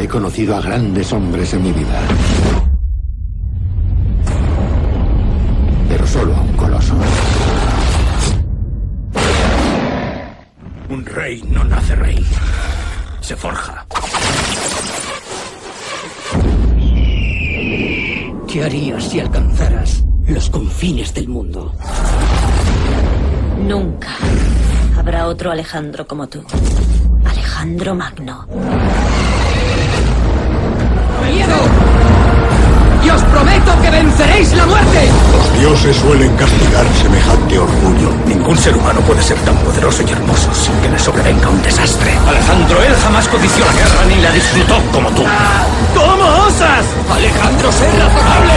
He conocido a grandes hombres en mi vida. Pero solo a un coloso. Un rey no nace rey. Se forja. ¿Qué harías si alcanzaras los confines del mundo? Nunca habrá otro Alejandro como tú. Alejandro Magno. ¡Miedo! ¡Y os prometo que venceréis la muerte! Los dioses suelen castigar semejante orgullo. Ningún ser humano puede ser tan poderoso y hermoso sin que le sobrevenga un desastre. Alejandro, él jamás conoció la guerra ni la disfrutó como tú. ¿Cómo osas? ¡Alejandro, sé razonable!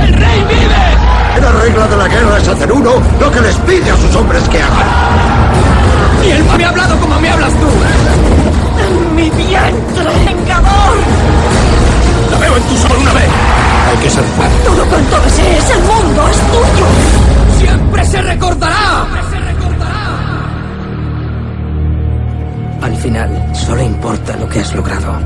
¡El rey vive! La regla de la guerra es hacer uno lo que les pide a sus hombres que hagan. ¡Y él me ha hablado como me hablas tú! ¡Mi vientre, vengador! ¡La veo en tu solo una vez! Hay que ser fuerte. Todo cuanto desees, el mundo es tuyo. ¡Siempre se recordará! Al final, solo importa lo que has logrado.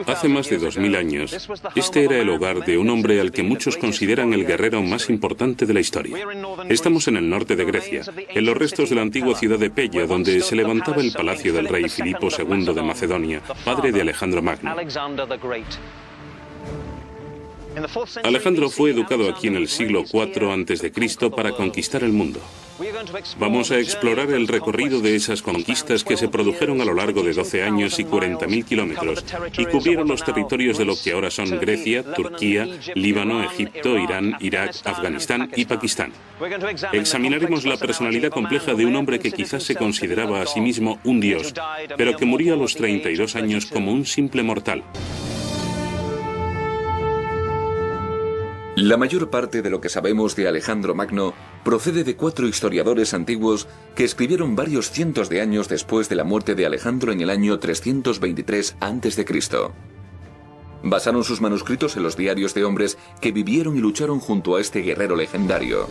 Hace más de 2000 años, este era el hogar de un hombre al que muchos consideran el guerrero más importante de la historia. Estamos en el norte de Grecia, en los restos de la antigua ciudad de Pella, donde se levantaba el palacio del rey Filipo II de Macedonia, padre de Alejandro Magno. Alejandro fue educado aquí en el siglo IV a.C. para conquistar el mundo. Vamos a explorar el recorrido de esas conquistas que se produjeron a lo largo de 12 años y 40.000 kilómetros y cubrieron los territorios de lo que ahora son Grecia, Turquía, Líbano, Egipto, Irán, Irak, Afganistán y Pakistán. Examinaremos la personalidad compleja de un hombre que quizás se consideraba a sí mismo un dios, pero que murió a los 32 años como un simple mortal. La mayor parte de lo que sabemos de Alejandro Magno procede de 4 historiadores antiguos que escribieron varios cientos de años después de la muerte de Alejandro en el año 323 a.C. Basaron sus manuscritos en los diarios de hombres que vivieron y lucharon junto a este guerrero legendario.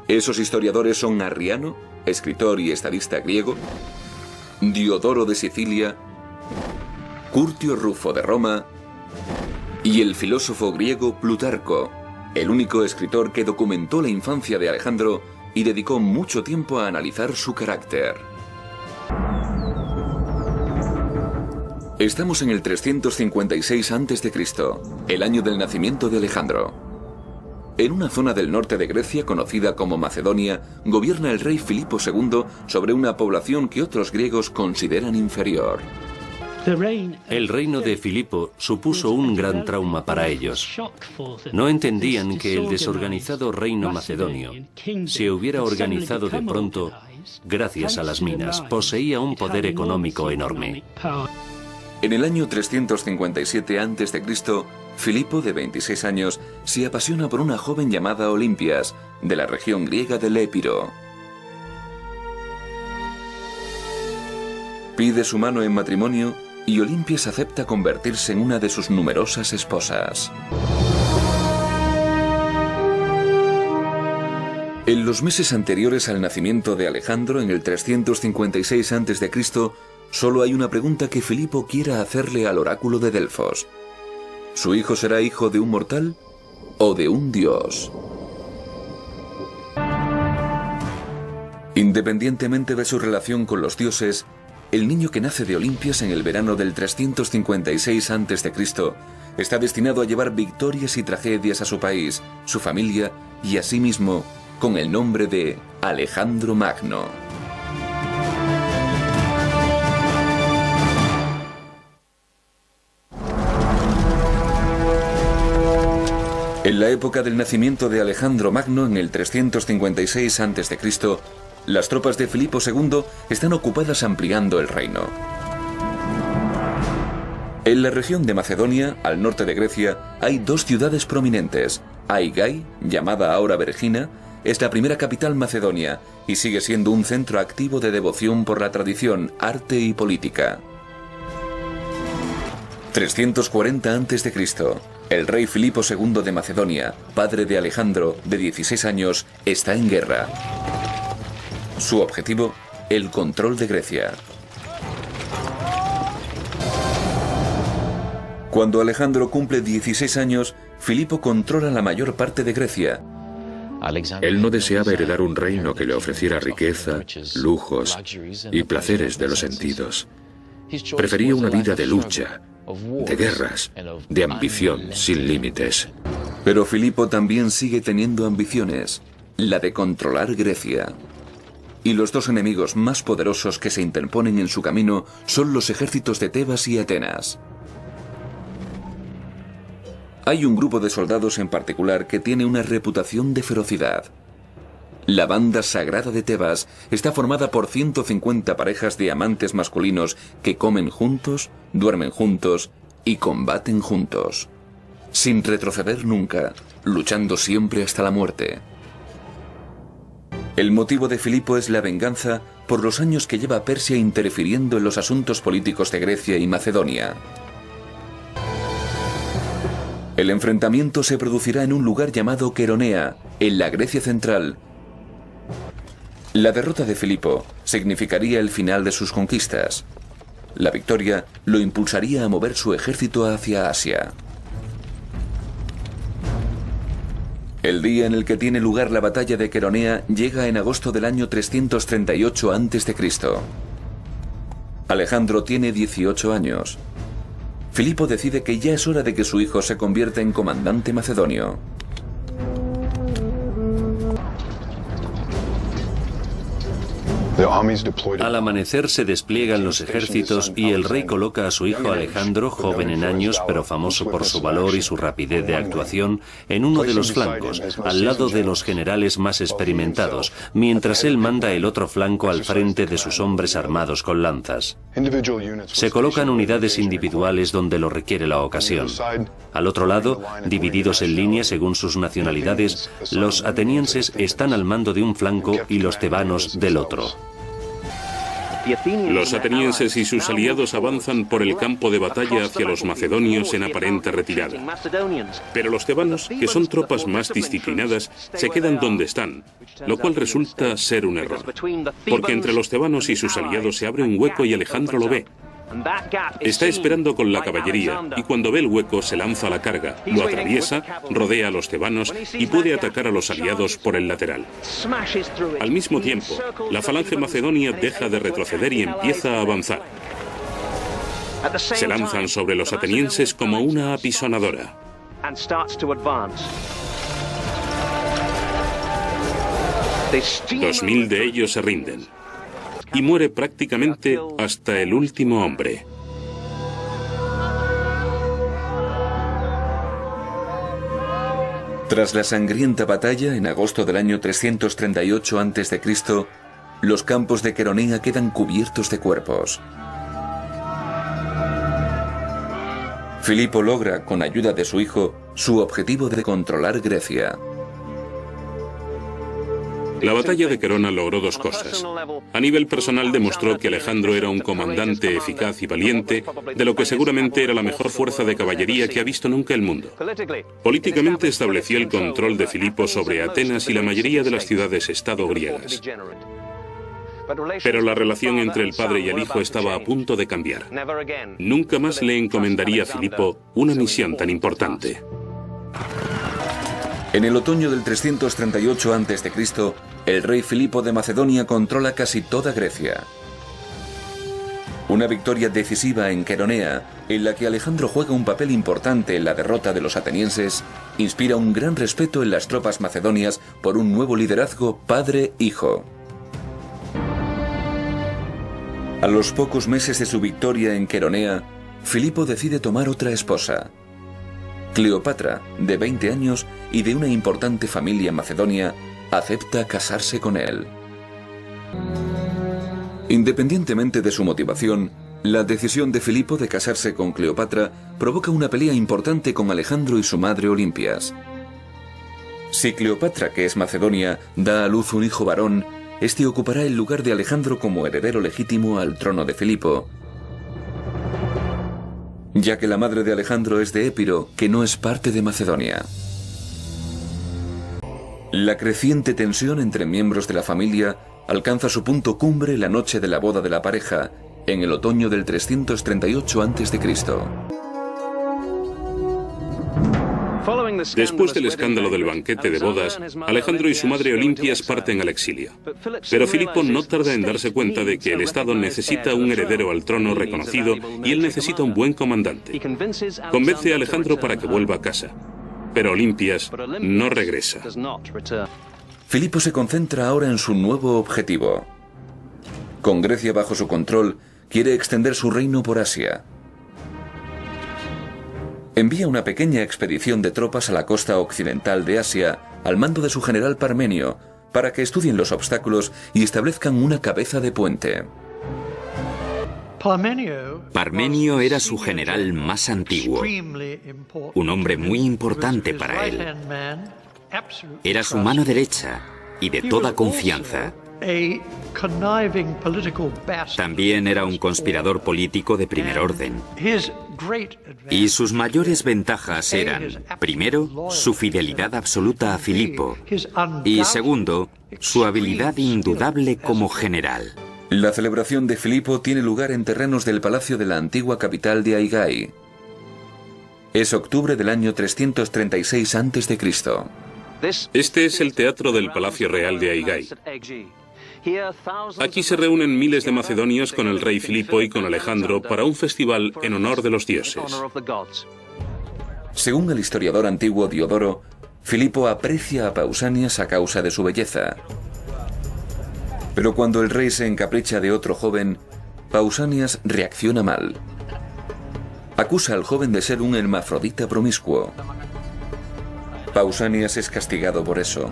Esos historiadores son Arriano, escritor y estadista griego, Diodoro de Sicilia, Curtio Rufo de Roma y el filósofo griego Plutarco, el único escritor que documentó la infancia de Alejandro y dedicó mucho tiempo a analizar su carácter. Estamos en el 356 a.C., el año del nacimiento de Alejandro. En una zona del norte de Grecia conocida como Macedonia, gobierna el rey Filipo II sobre una población que otros griegos consideran inferior. El reino de Filipo supuso un gran trauma para ellos. No entendían que el desorganizado reino macedonio se hubiera organizado de pronto gracias a las minas. Poseía un poder económico enorme. En el año 357 a.C., Filipo, de 26 años, se apasiona por una joven llamada Olimpias, de la región griega del Épiro. Pide su mano en matrimonio y Olimpias acepta convertirse en una de sus numerosas esposas. En los meses anteriores al nacimiento de Alejandro, en el 356 a.C., solo hay una pregunta que Filipo quiera hacerle al oráculo de Delfos. ¿Su hijo será hijo de un mortal o de un dios? Independientemente de su relación con los dioses, el niño que nace de Olimpias en el verano del 356 a.C. está destinado a llevar victorias y tragedias a su país, su familia y a sí mismo, con el nombre de Alejandro Magno. En la época del nacimiento de Alejandro Magno, en el 356 a.C., las tropas de Filipo II están ocupadas ampliando el reino. En la región de Macedonia, al norte de Grecia, hay 2 ciudades prominentes. Aigai, llamada ahora Vergina, es la primera capital macedonia y sigue siendo un centro activo de devoción por la tradición, arte y política. 340 a.C. El rey Filipo II de Macedonia, padre de Alejandro, de 16 años, está en guerra. Su objetivo, el control de Grecia. Cuando Alejandro cumple 16 años, Filipo controla la mayor parte de Grecia. Él no deseaba heredar un reino que le ofreciera riqueza, lujos y placeres de los sentidos. Prefería una vida de lucha, de guerras, de ambición sin límites. Pero Filipo también sigue teniendo ambiciones, la de controlar Grecia. Y los dos enemigos más poderosos que se interponen en su camino son los ejércitos de Tebas y Atenas. Hay un grupo de soldados en particular que tiene una reputación de ferocidad. La banda sagrada de Tebas está formada por 150 parejas de amantes masculinos que comen juntos, duermen juntos y combaten juntos, sin retroceder nunca, luchando siempre hasta la muerte. El motivo de Filipo es la venganza por los años que lleva Persia interfiriendo en los asuntos políticos de Grecia y Macedonia. El enfrentamiento se producirá en un lugar llamado Queronea, en la Grecia central. La derrota de Filipo significaría el final de sus conquistas. La victoria lo impulsaría a mover su ejército hacia Asia. El día en el que tiene lugar la batalla de Queronea llega en agosto del año 338 a.C. Alejandro tiene 18 años. Filipo decide que ya es hora de que su hijo se convierta en comandante macedonio. Al amanecer se despliegan los ejércitos y el rey coloca a su hijo Alejandro, joven en años pero famoso por su valor y su rapidez de actuación, en uno de los flancos, al lado de los generales más experimentados, mientras él manda el otro flanco al frente de sus hombres armados con lanzas. Se colocan unidades individuales donde lo requiere la ocasión. Al otro lado, divididos en línea según sus nacionalidades, los atenienses están al mando de un flanco y los tebanos del otro. Los atenienses y sus aliados avanzan por el campo de batalla hacia los macedonios en aparente retirada. Pero los tebanos, que son tropas más disciplinadas, se quedan donde están, lo cual resulta ser un error. Porque entre los tebanos y sus aliados se abre un hueco y Alejandro lo ve. Está esperando con la caballería y cuando ve el hueco se lanza a la carga, lo atraviesa, rodea a los tebanos y puede atacar a los aliados por el lateral. Al mismo tiempo, la falange macedonia deja de retroceder y empieza a avanzar. Se lanzan sobre los atenienses como una apisonadora. 2000 de ellos se rinden. Y muere prácticamente hasta el último hombre. Tras la sangrienta batalla, en agosto del año 338 a.C., los campos de Queronea quedan cubiertos de cuerpos. Filipo logra, con ayuda de su hijo, su objetivo de controlar Grecia. La batalla de Querona logró dos cosas. A nivel personal demostró que Alejandro era un comandante eficaz y valiente, de lo que seguramente era la mejor fuerza de caballería que ha visto nunca el mundo. Políticamente estableció el control de Filipo sobre Atenas y la mayoría de las ciudades-estado griegas. Pero la relación entre el padre y el hijo estaba a punto de cambiar. Nunca más le encomendaría a Filipo una misión tan importante. En el otoño del 338 a.C., el rey Filipo de Macedonia controla casi toda Grecia. Una victoria decisiva en Queronea, en la que Alejandro juega un papel importante en la derrota de los atenienses, inspira un gran respeto en las tropas macedonias por un nuevo liderazgo padre-hijo. A los pocos meses de su victoria en Queronea, Filipo decide tomar otra esposa. Cleopatra, de 20 años y de una importante familia macedonia, acepta casarse con él. Independientemente de su motivación, la decisión de Filipo de casarse con Cleopatra provoca una pelea importante con Alejandro y su madre Olimpias. Si Cleopatra, que es macedonia, da a luz un hijo varón, este ocupará el lugar de Alejandro como heredero legítimo al trono de Filipo. ya que la madre de Alejandro es de Épiro, que no es parte de Macedonia. La creciente tensión entre miembros de la familia alcanza su punto cumbre la noche de la boda de la pareja, en el otoño del 338 a.C. Después del escándalo del banquete de bodas, Alejandro y su madre Olimpias parten al exilio. Pero Filipo no tarda en darse cuenta de que el Estado necesita un heredero al trono reconocido y él necesita un buen comandante. Convence a Alejandro para que vuelva a casa. Pero Olimpias no regresa. Filipo se concentra ahora en su nuevo objetivo. Con Grecia bajo su control, quiere extender su reino por Asia. Envía una pequeña expedición de tropas a la costa occidental de Asia al mando de su general Parmenio para que estudien los obstáculos y establezcan una cabeza de puente. Parmenio era su general más antiguo, un hombre muy importante para él. Era su mano derecha y de toda confianza. También era un conspirador político de primer orden. Y sus mayores ventajas eran, primero, su fidelidad absoluta a Filipo y, segundo, su habilidad indudable como general. La celebración de Filipo tiene lugar en terrenos del palacio de la antigua capital de Aigai. Es octubre del año 336 a.C. Este es el teatro del Palacio Real de Aigai. Aquí se reúnen miles de macedonios con el rey Filipo y con Alejandro para un festival en honor de los dioses. Según el historiador antiguo Diodoro, Filipo aprecia a Pausanias a causa de su belleza. Pero cuando el rey se encapricha de otro joven, Pausanias reacciona mal. Acusa al joven de ser un hermafrodita promiscuo. Pausanias es castigado por eso.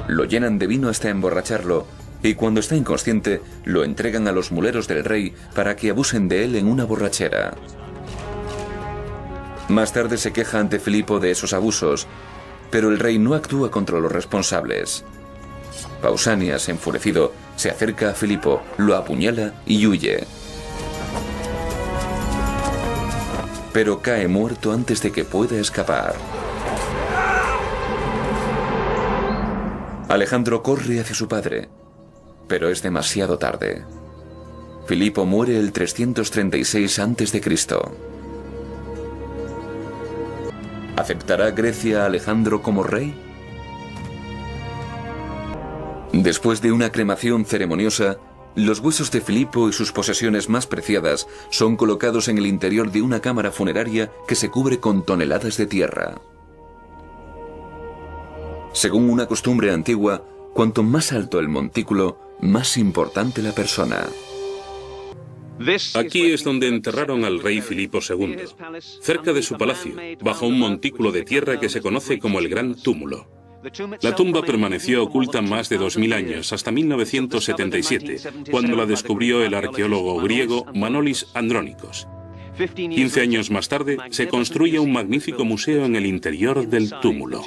Lo llenan de vino hasta emborracharlo, y cuando está inconsciente, lo entregan a los muleros del rey para que abusen de él en una borrachera. Más tarde se queja ante Filipo de esos abusos, pero el rey no actúa contra los responsables. Pausanias, enfurecido, se acerca a Filipo, lo apuñala y huye. Pero cae muerto antes de que pueda escapar. Alejandro corre hacia su padre, pero es demasiado tarde. Filipo muere el 336 a.C. ¿Aceptará Grecia a Alejandro como rey? Después de una cremación ceremoniosa, los huesos de Filipo y sus posesiones más preciadas son colocados en el interior de una cámara funeraria que se cubre con toneladas de tierra. Según una costumbre antigua, cuanto más alto el montículo, más importante la persona. Aquí es donde enterraron al rey Filipo II, cerca de su palacio, bajo un montículo de tierra que se conoce como el Gran Túmulo. La tumba permaneció oculta más de 2000 años, hasta 1977, cuando la descubrió el arqueólogo griego Manolis Andrónicos. 15 años más tarde, se construye un magnífico museo en el interior del túmulo.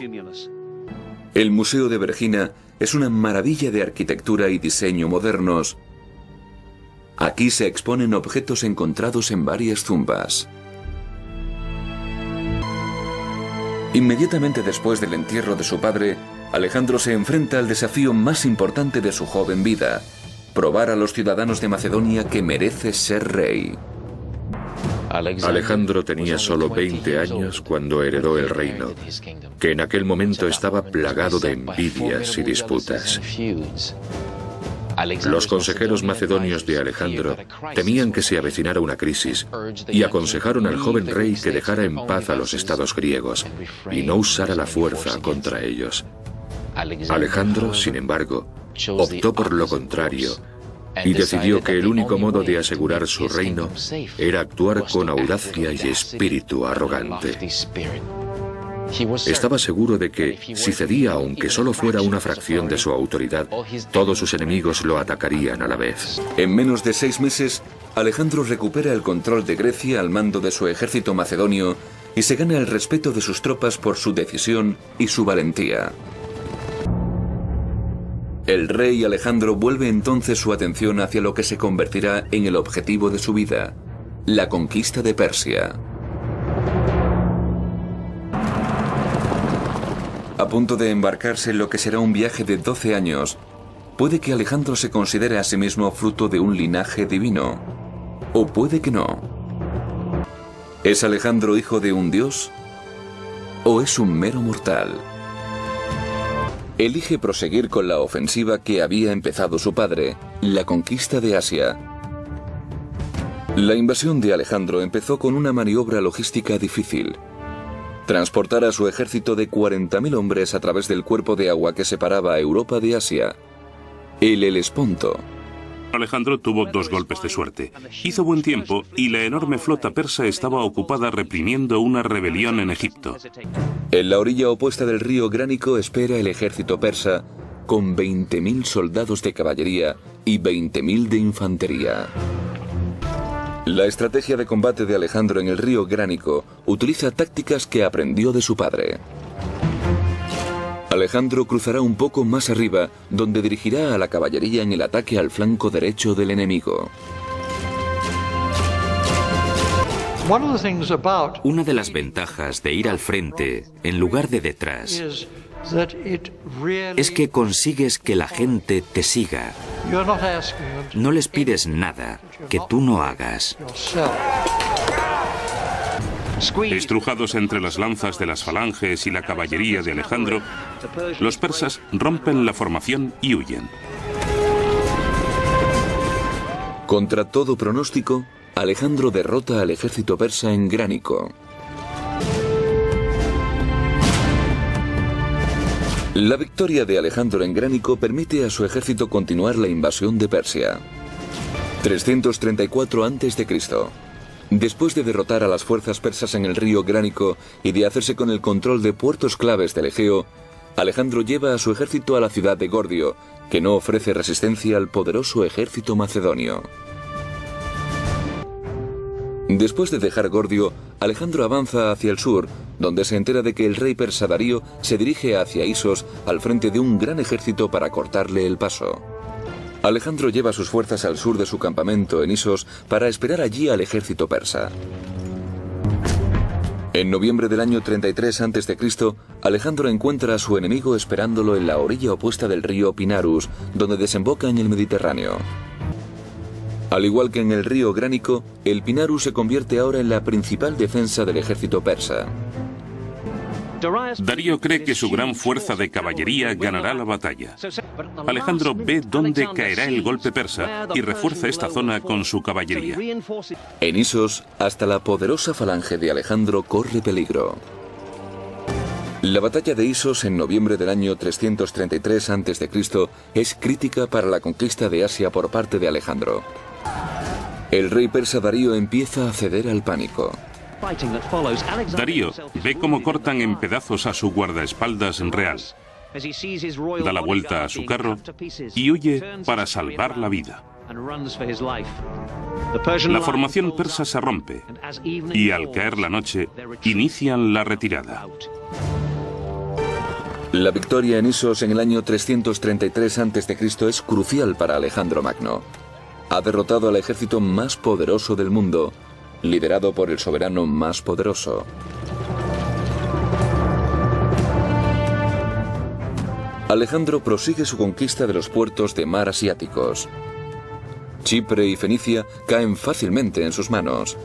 El Museo de Vergina es una maravilla de arquitectura y diseño modernos. Aquí se exponen objetos encontrados en varias tumbas. Inmediatamente después del entierro de su padre, Alejandro se enfrenta al desafío más importante de su joven vida: probar a los ciudadanos de Macedonia que merece ser rey. Alejandro tenía solo 20 años cuando heredó el reino, que en aquel momento estaba plagado de envidias y disputas. Los consejeros macedonios de Alejandro temían que se avecinara una crisis y aconsejaron al joven rey que dejara en paz a los estados griegos y no usara la fuerza contra ellos. Alejandro, sin embargo, optó por lo contrario y decidió que el único modo de asegurar su reino era actuar con audacia y espíritu arrogante. Estaba seguro de que, si cedía aunque solo fuera una fracción de su autoridad, todos sus enemigos lo atacarían a la vez. En menos de 6 meses, Alejandro recupera el control de Grecia al mando de su ejército macedonio y se gana el respeto de sus tropas por su decisión y su valentía. El rey Alejandro vuelve entonces su atención hacia lo que se convertirá en el objetivo de su vida: la conquista de Persia. A punto de embarcarse en lo que será un viaje de 12 años, puede que Alejandro se considere a sí mismo fruto de un linaje divino. O puede que no. ¿Es Alejandro hijo de un dios? ¿O es un mero mortal? Elige proseguir con la ofensiva que había empezado su padre, la conquista de Asia. La invasión de Alejandro empezó con una maniobra logística difícil. Transportar a su ejército de 40.000 hombres a través del cuerpo de agua que separaba a Europa de Asia, el Helesponto. Alejandro tuvo 2 golpes de suerte. Hizo buen tiempo y la enorme flota persa estaba ocupada reprimiendo una rebelión en Egipto. En la orilla opuesta del río Gránico espera el ejército persa con 20.000 soldados de caballería y 20.000 de infantería. La estrategia de combate de Alejandro en el río Gránico utiliza tácticas que aprendió de su padre. Alejandro cruzará un poco más arriba, donde dirigirá a la caballería en el ataque al flanco derecho del enemigo. Una de las ventajas de ir al frente en lugar de detrás es que consigues que la gente te siga. No les pides nada que tú no hagas. Estrujados entre las lanzas de las falanges y la caballería de Alejandro, los persas rompen la formación y huyen. Contra todo pronóstico, Alejandro derrota al ejército persa en Gránico. La victoria de Alejandro en Gránico permite a su ejército continuar la invasión de Persia. 334 a.C. Después de derrotar a las fuerzas persas en el río Gránico y de hacerse con el control de puertos claves del Egeo, Alejandro lleva a su ejército a la ciudad de Gordio, que no ofrece resistencia al poderoso ejército macedonio. Después de dejar Gordio, Alejandro avanza hacia el sur, donde se entera de que el rey persa Darío se dirige hacia Isos al frente de un gran ejército para cortarle el paso. Alejandro lleva sus fuerzas al sur de su campamento en Isos para esperar allí al ejército persa. En noviembre del año 33 a.C., Alejandro encuentra a su enemigo esperándolo en la orilla opuesta del río Pinarus, donde desemboca en el Mediterráneo. Al igual que en el río Gránico, el Pinarus se convierte ahora en la principal defensa del ejército persa. Darío cree que su gran fuerza de caballería ganará la batalla. Alejandro ve dónde caerá el golpe persa y refuerza esta zona con su caballería. En Isos, hasta la poderosa falange de Alejandro corre peligro. La batalla de Isos en noviembre del año 333 a.C. es crítica para la conquista de Asia por parte de Alejandro. El rey persa Darío empieza a ceder al pánico. Darío ve cómo cortan en pedazos a su guardaespaldas real. Da la vuelta a su carro y huye para salvar la vida. La formación persa se rompe y al caer la noche inician la retirada. La victoria en Isos en el año 333 a.C. es crucial para Alejandro Magno. Ha derrotado al ejército más poderoso del mundo, liderado por el soberano más poderoso. Alejandro prosigue su conquista de los puertos de mar asiáticos. Chipre y Fenicia caen fácilmente en sus manos.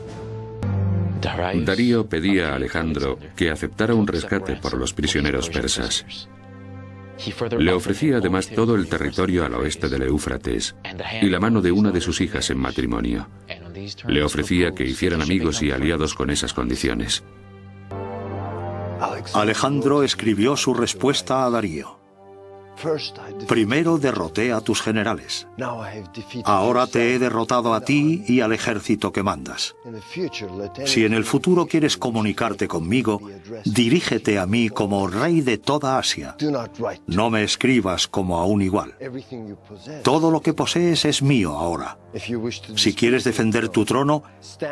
Darío pedía a Alejandro que aceptara un rescate por los prisioneros persas. Le ofrecía además todo el territorio al oeste del Éufrates y la mano de una de sus hijas en matrimonio. Le ofrecía que hicieran amigos y aliados con esas condiciones. Alejandro escribió su respuesta a Darío. Primero derroté a tus generales. Ahora te he derrotado a ti y al ejército que mandas. Si en el futuro quieres comunicarte conmigo, dirígete a mí como rey de toda Asia. No me escribas como a un igual. Todo lo que posees es mío ahora. Si quieres defender tu trono,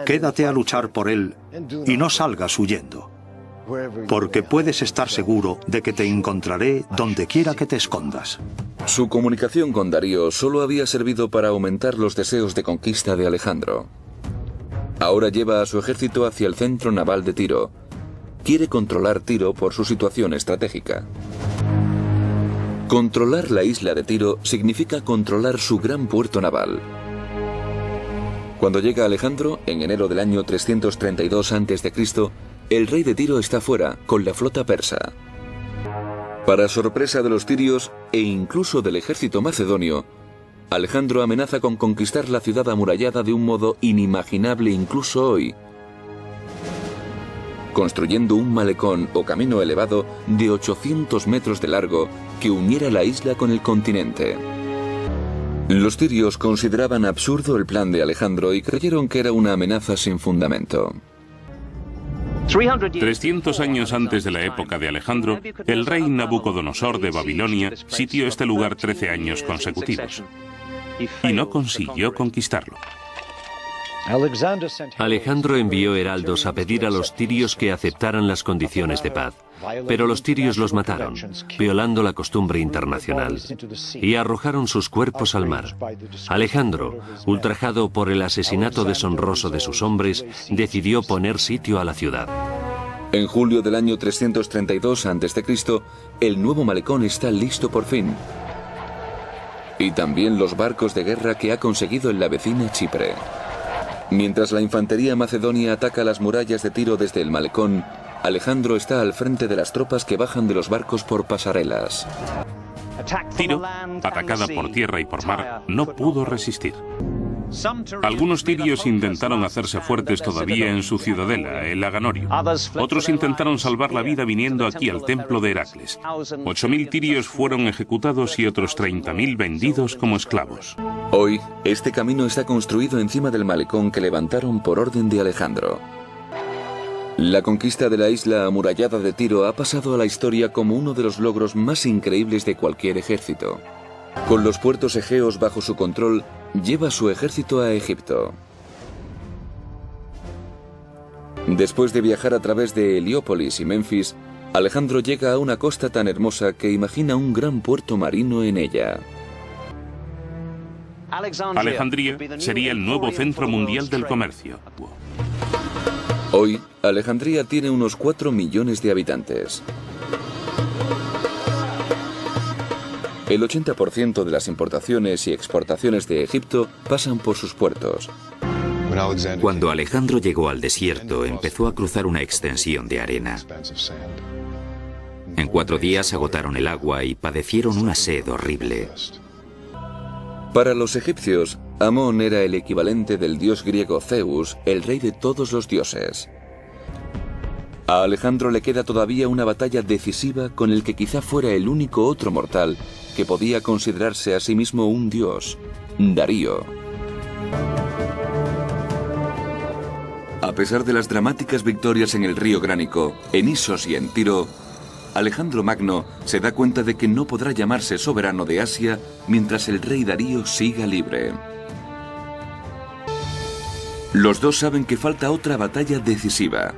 quédate a luchar por él y no salgas huyendo. Porque puedes estar seguro de que te encontraré donde quiera que te escondas. Su comunicación con Darío solo había servido para aumentar los deseos de conquista de Alejandro. Ahora lleva a su ejército hacia el centro naval de Tiro, quiere controlar Tiro por su situación estratégica. Controlar la isla de Tiro significa controlar su gran puerto naval. Cuando llega Alejandro, en enero del año 332 a.C., el rey de Tiro está fuera, con la flota persa. Para sorpresa de los tirios e incluso del ejército macedonio, Alejandro amenaza con conquistar la ciudad amurallada de un modo inimaginable incluso hoy, construyendo un malecón o camino elevado de 800 metros de largo que uniera la isla con el continente. Los tirios consideraban absurdo el plan de Alejandro y creyeron que era una amenaza sin fundamento. 300 años antes de la época de Alejandro, el rey Nabucodonosor de Babilonia sitió este lugar 13 años consecutivos y no consiguió conquistarlo. Alejandro envió heraldos a pedir a los tirios que aceptaran las condiciones de paz, pero los tirios los mataron, violando la costumbre internacional, y arrojaron sus cuerpos al mar. Alejandro, ultrajado por el asesinato deshonroso de sus hombres, decidió poner sitio a la ciudad. En julio del año 332 a.C., el nuevo malecón está listo por fin. Y también los barcos de guerra que ha conseguido en la vecina Chipre. Mientras la infantería macedonia ataca las murallas de Tiro desde el malecón, Alejandro está al frente de las tropas que bajan de los barcos por pasarelas. Tiro, atacada por tierra y por mar, no pudo resistir. Algunos tirios intentaron hacerse fuertes todavía en su ciudadela, el Aganorio. Otros intentaron salvar la vida viniendo aquí al templo de Heracles. 8.000 tirios fueron ejecutados y otros 30.000 vendidos como esclavos. Hoy, este camino está construido encima del malecón que levantaron por orden de Alejandro. La conquista de la isla amurallada de Tiro ha pasado a la historia como uno de los logros más increíbles de cualquier ejército. Con los puertos egeos bajo su control, lleva su ejército a Egipto. Después de viajar a través de Heliópolis y Memphis, Alejandro llega a una costa tan hermosa que imagina un gran puerto marino en ella. Alejandría sería el nuevo centro mundial del comercio. Hoy, Alejandría tiene unos 4 millones de habitantes. El 80% de las importaciones y exportaciones de Egipto pasan por sus puertos. Cuando Alejandro llegó al desierto, empezó a cruzar una extensión de arena. En 4 días agotaron el agua y padecieron una sed horrible. Para los egipcios, Amón era el equivalente del dios griego Zeus, el rey de todos los dioses. A Alejandro le queda todavía una batalla decisiva con el que quizá fuera el único otro mortal que podía considerarse a sí mismo un dios, Darío. A pesar de las dramáticas victorias en el río Gránico, en Isos y en Tiro, Alejandro Magno se da cuenta de que no podrá llamarse soberano de Asia mientras el rey Darío siga libre. Los dos saben que falta otra batalla decisiva.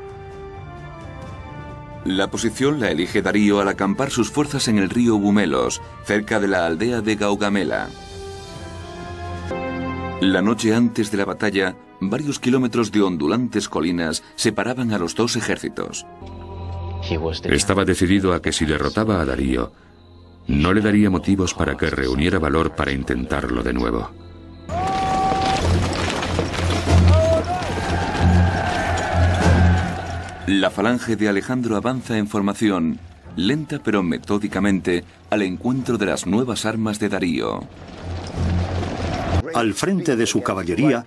La posición la elige Darío al acampar sus fuerzas en el río Bumelos, cerca de la aldea de Gaugamela. La noche antes de la batalla, varios kilómetros de ondulantes colinas separaban a los dos ejércitos. Estaba decidido a que si derrotaba a Darío, no le daría motivos para que reuniera valor para intentarlo de nuevo. La falange de Alejandro avanza en formación, lenta pero metódicamente, al encuentro de las nuevas armas de Darío. Al frente de su caballería,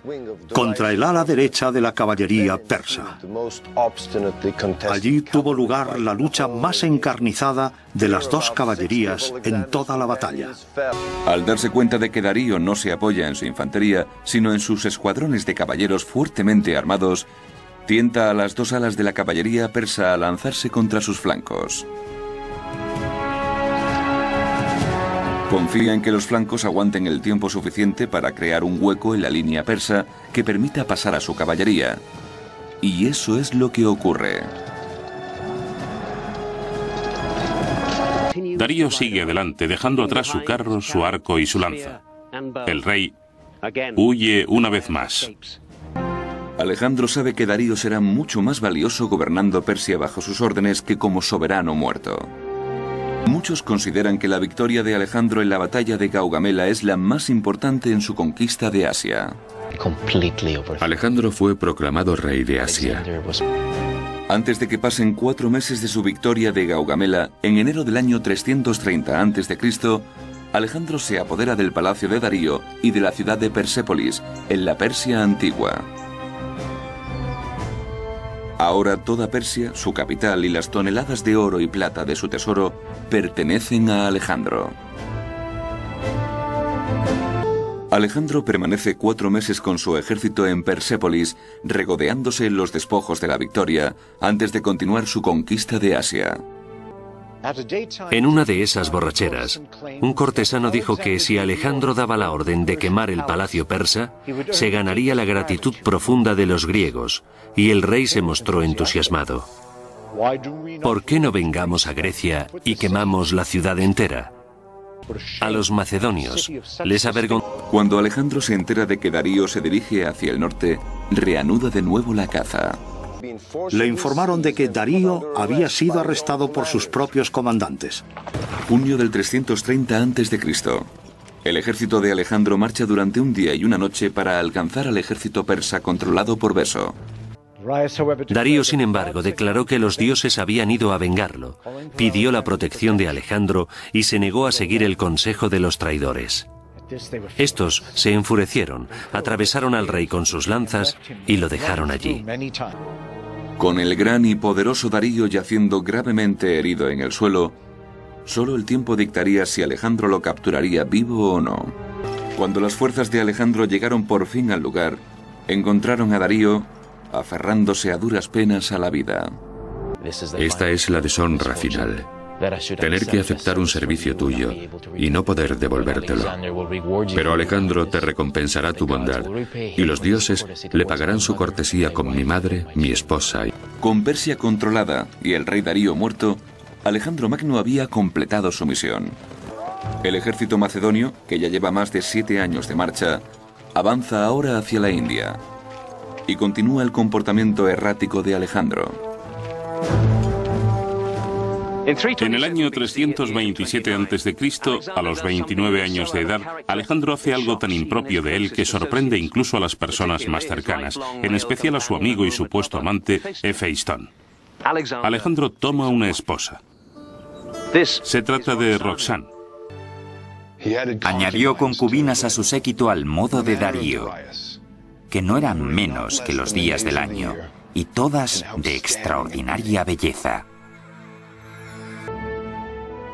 contra el ala derecha de la caballería persa. Allí tuvo lugar la lucha más encarnizada de las dos caballerías en toda la batalla. Al darse cuenta de que Darío no se apoya en su infantería, sino en sus escuadrones de caballeros fuertemente armados, tienta a las dos alas de la caballería persa a lanzarse contra sus flancos. Confía en que los flancos aguanten el tiempo suficiente para crear un hueco en la línea persa que permita pasar a su caballería. Y eso es lo que ocurre. Darío sigue adelante, dejando atrás su carro, su arco y su lanza. El rey huye una vez más. Alejandro sabe que Darío será mucho más valioso gobernando Persia bajo sus órdenes que como soberano muerto. Muchos consideran que la victoria de Alejandro en la batalla de Gaugamela es la más importante en su conquista de Asia. Alejandro fue proclamado rey de Asia. Antes de que pasen 4 meses de su victoria de Gaugamela, en enero del año 330 a.C., Alejandro se apodera del palacio de Darío y de la ciudad de Persépolis, en la Persia antigua. Ahora toda Persia, su capital y las toneladas de oro y plata de su tesoro pertenecen a Alejandro. Alejandro permanece 4 meses con su ejército en Persépolis, regodeándose en los despojos de la victoria, antes de continuar su conquista de Asia. En una de esas borracheras, un cortesano dijo que si Alejandro daba la orden de quemar el palacio persa, se ganaría la gratitud profunda de los griegos, y el rey se mostró entusiasmado. ¿Por qué no vengamos a Grecia y quemamos la ciudad entera? A los macedonios les avergonzó. Cuando Alejandro se entera de que Darío se dirige hacia el norte, reanuda de nuevo la caza. Le informaron de que Darío había sido arrestado por sus propios comandantes. Junio del 330 a.C. El ejército de Alejandro marcha durante un día y una noche para alcanzar al ejército persa controlado por Beso. Darío, sin embargo, declaró que los dioses habían ido a vengarlo, pidió la protección de Alejandro y se negó a seguir el consejo de los traidores. Estos se enfurecieron, atravesaron al rey con sus lanzas y lo dejaron allí. Con el gran y poderoso Darío yaciendo gravemente herido en el suelo, solo el tiempo dictaría si Alejandro lo capturaría vivo o no. Cuando las fuerzas de Alejandro llegaron por fin al lugar, encontraron a Darío aferrándose a duras penas a la vida. Esta es la deshonra final. Tener que aceptar un servicio tuyo y no poder devolvértelo. Pero Alejandro te recompensará tu bondad, y los dioses le pagarán su cortesía con mi madre, mi esposa. Con Persia controlada y el rey Darío muerto, Alejandro Magno había completado su misión. El ejército macedonio, que ya lleva más de 7 años de marcha, avanza ahora hacia la India. Y continúa el comportamiento errático de Alejandro. En el año 327 a.C., a los 29 años de edad, Alejandro hace algo tan impropio de él que sorprende incluso a las personas más cercanas, en especial a su amigo y supuesto amante, Hefeistón. Alejandro toma una esposa. Se trata de Roxana. Añadió concubinas a su séquito al modo de Darío, que no eran menos que los días del año, y todas de extraordinaria belleza.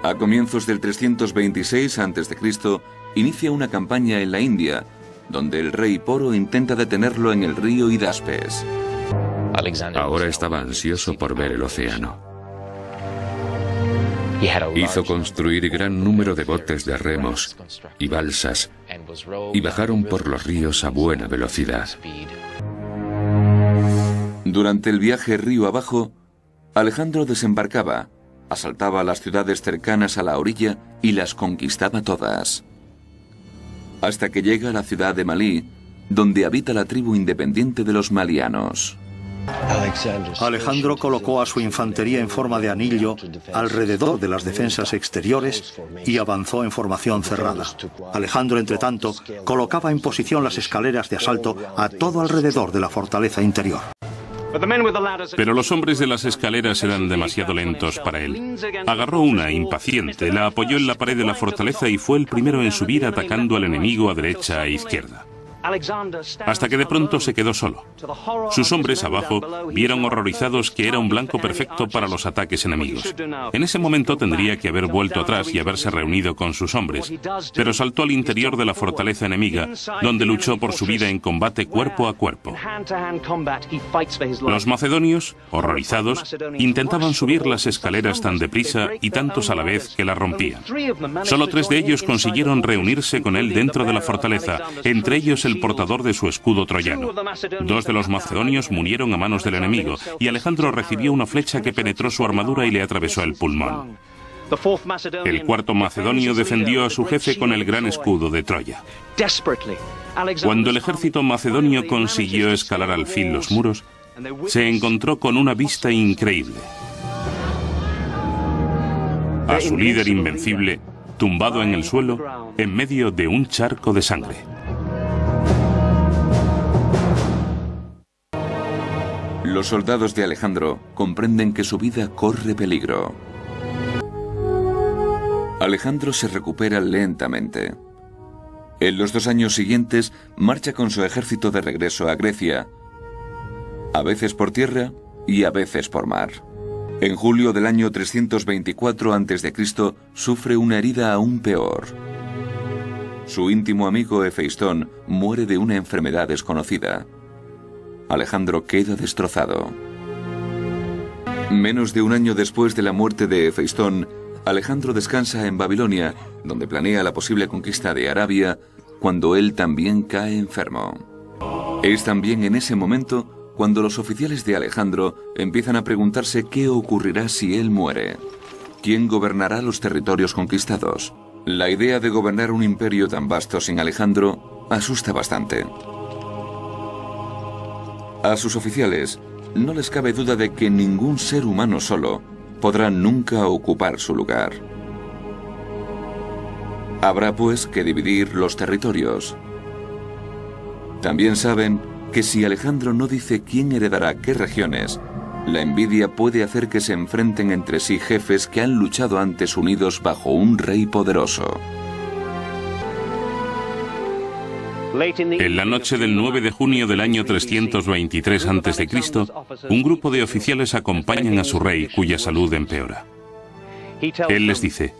A comienzos del 326 a.C., inicia una campaña en la India, donde el rey Poro intenta detenerlo en el río Hidaspes. Ahora estaba ansioso por ver el océano. Hizo construir gran número de botes de remos y balsas, y bajaron por los ríos a buena velocidad. Durante el viaje río abajo, Alejandro desembarcaba, asaltaba las ciudades cercanas a la orilla y las conquistaba todas. Hasta que llega a la ciudad de Malí, donde habita la tribu independiente de los malianos. Alejandro colocó a su infantería en forma de anillo alrededor de las defensas exteriores y avanzó en formación cerrada. Alejandro, entre tanto, colocaba en posición las escaleras de asalto a todo alrededor de la fortaleza interior. Pero los hombres de las escaleras eran demasiado lentos para él. Agarró una, impaciente, la apoyó en la pared de la fortaleza y fue el primero en subir atacando al enemigo a derecha e izquierda. Hasta que de pronto se quedó solo. Sus hombres abajo vieron horrorizados que era un blanco perfecto para los ataques enemigos. En ese momento tendría que haber vuelto atrás y haberse reunido con sus hombres, pero saltó al interior de la fortaleza enemiga, donde luchó por su vida en combate cuerpo a cuerpo. Los macedonios, horrorizados, intentaban subir las escaleras tan deprisa y tantos a la vez que las rompían. Solo 3 de ellos consiguieron reunirse con él dentro de la fortaleza, entre ellos el portador de su escudo troyano. 2 de los macedonios murieron a manos del enemigo y Alejandro recibió una flecha que penetró su armadura y le atravesó el pulmón. El cuarto macedonio defendió a su jefe con el gran escudo de Troya. Cuando el ejército macedonio consiguió escalar al fin los muros, se encontró con una vista increíble. A su líder invencible, tumbado en el suelo, en medio de un charco de sangre. Los soldados de Alejandro comprenden que su vida corre peligro. Alejandro se recupera lentamente. En los 2 años siguientes marcha con su ejército de regreso a Grecia, a veces por tierra y a veces por mar. En julio del año 324 a.C. sufre una herida aún peor. Su íntimo amigo Hefeistón muere de una enfermedad desconocida. Alejandro queda destrozado. Menos de un año después de la muerte de Hefeistón, Alejandro descansa en Babilonia, donde planea la posible conquista de Arabia, cuando él también cae enfermo. Es también en ese momento cuando los oficiales de Alejandro empiezan a preguntarse qué ocurrirá si él muere. ¿Quién gobernará los territorios conquistados? La idea de gobernar un imperio tan vasto sin Alejandro asusta bastante. A sus oficiales no les cabe duda de que ningún ser humano solo podrá nunca ocupar su lugar. Habrá pues que dividir los territorios. También saben que si Alejandro no dice quién heredará qué regiones, la envidia puede hacer que se enfrenten entre sí jefes que han luchado antes unidos bajo un rey poderoso. En la noche del 9 de junio del año 323 a.C., un grupo de oficiales acompañan a su rey, cuya salud empeora. Él les dice: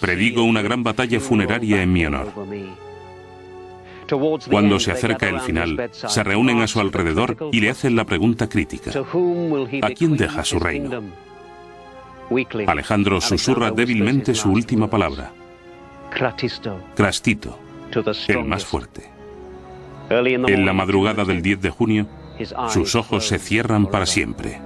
predigo una gran batalla funeraria en mi honor. Cuando se acerca el final, se reúnen a su alrededor y le hacen la pregunta crítica: ¿a quién deja su reino? Alejandro susurra débilmente su última palabra: Crastito, el más fuerte. En la madrugada del 10 de junio, sus ojos se cierran para siempre.